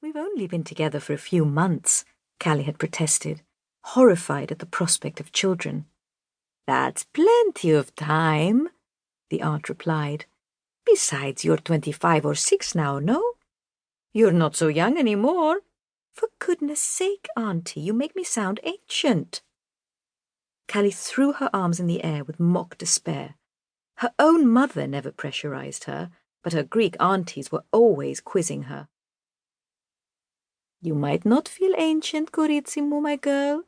We've only been together for a few months, Calli had protested, horrified at the prospect of children. That's plenty of time, the aunt replied. Besides, you're 25 or 6 now, no? You're not so young any more. For goodness sake, Auntie, you make me sound ancient. Calli threw her arms in the air with mock despair. Her own mother never pressurized her, but her Greek aunties were always quizzing her. You might not feel ancient, Corizimu, my girl,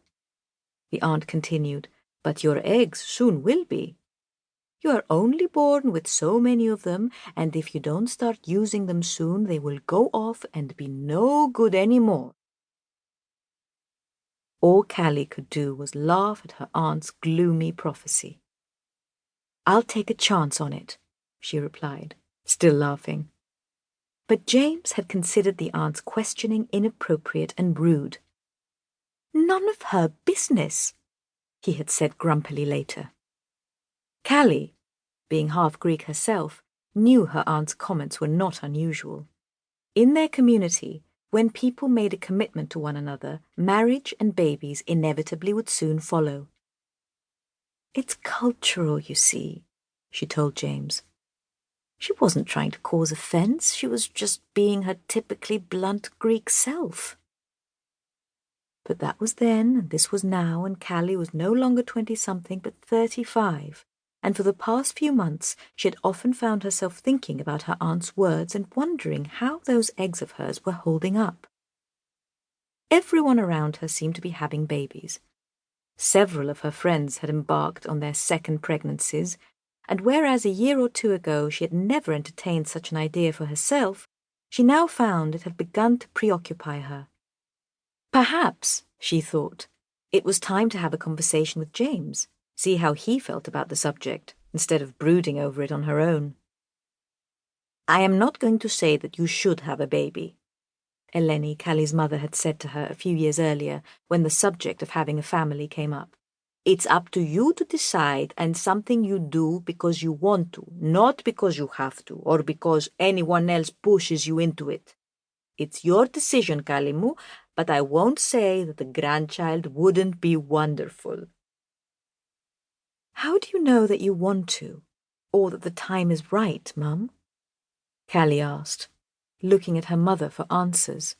the aunt continued, but your eggs soon will be. You are only born with so many of them, and if you don't start using them soon, they will go off and be no good any more. All Calli could do was laugh at her aunt's gloomy prophecy. I'll take a chance on it, she replied, still laughing. But James had considered the aunt's questioning inappropriate and rude. None of her business, he had said grumpily later. Calli, being half Greek herself, knew her aunt's comments were not unusual. In their community, when people made a commitment to one another, marriage and babies inevitably would soon follow. It's cultural, you see, she told James. She wasn't trying to cause offense, she was just being her typically blunt Greek self. But that was then, and this was now, and Calli was no longer 20-something, but 35, and for the past few months she had often found herself thinking about her aunt's words and wondering how those eggs of hers were holding up. Everyone around her seemed to be having babies. Several of her friends had embarked on their second pregnancies, and whereas a year or 2 ago she had never entertained such an idea for herself, she now found it had begun to preoccupy her. Perhaps, she thought, it was time to have a conversation with James, see how he felt about the subject, instead of brooding over it on her own. I am not going to say that you should have a baby, Eleni, Calli's mother, had said to her a few years earlier when the subject of having a family came up. It's up to you to decide, and something you do because you want to, not because you have to, or because anyone else pushes you into it. It's your decision, Kalimu, but I won't say that the grandchild wouldn't be wonderful. How do you know that you want to, or that the time is right, Mum? Calli asked, looking at her mother for answers.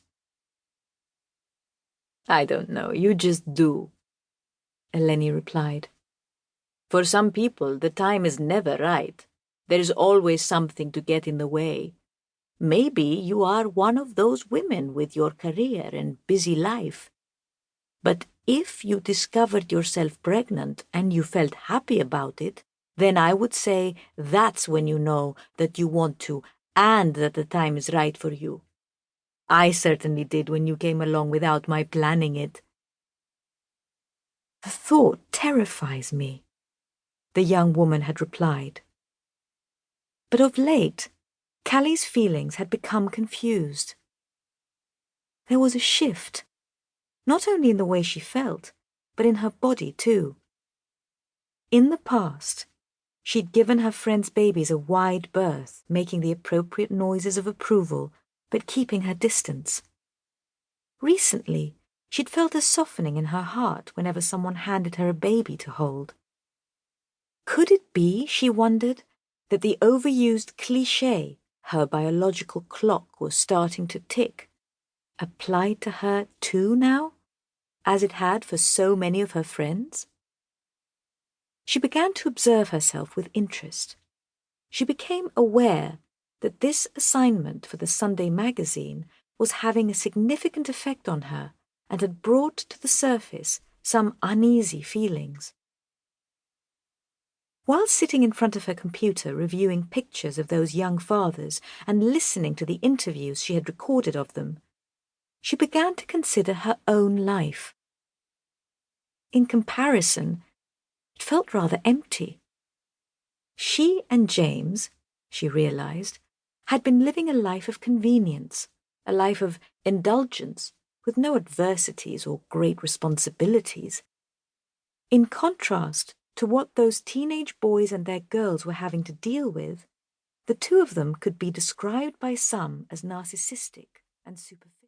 I don't know, you just do, Eleni replied. For some people, the time is never right. There is always something to get in the way. Maybe you are one of those women with your career and busy life. But if you discovered yourself pregnant and you felt happy about it, then I would say that's when you know that you want to and that the time is right for you. I certainly did when you came along without my planning it. The thought terrifies me, the young woman had replied. But of late, Calli's feelings had become confused. There was a shift, not only in the way she felt, but in her body too. In the past, she'd given her friends' babies a wide berth, making the appropriate noises of approval, but keeping her distance. Recently, she'd felt a softening in her heart whenever someone handed her a baby to hold. Could it be, she wondered, that the overused cliché, her biological clock was starting to tick, applied to her too now, as it had for so many of her friends? She began to observe herself with interest. She became aware that this assignment for the Sunday magazine was having a significant effect on her and had brought to the surface some uneasy feelings. While sitting in front of her computer reviewing pictures of those young fathers and listening to the interviews she had recorded of them, she began to consider her own life. In comparison, it felt rather empty. She and James, she realized, had been living a life of convenience, a life of indulgence, with no adversities or great responsibilities. In contrast to what those teenage boys and their girls were having to deal with, the two of them could be described by some as narcissistic and superficial.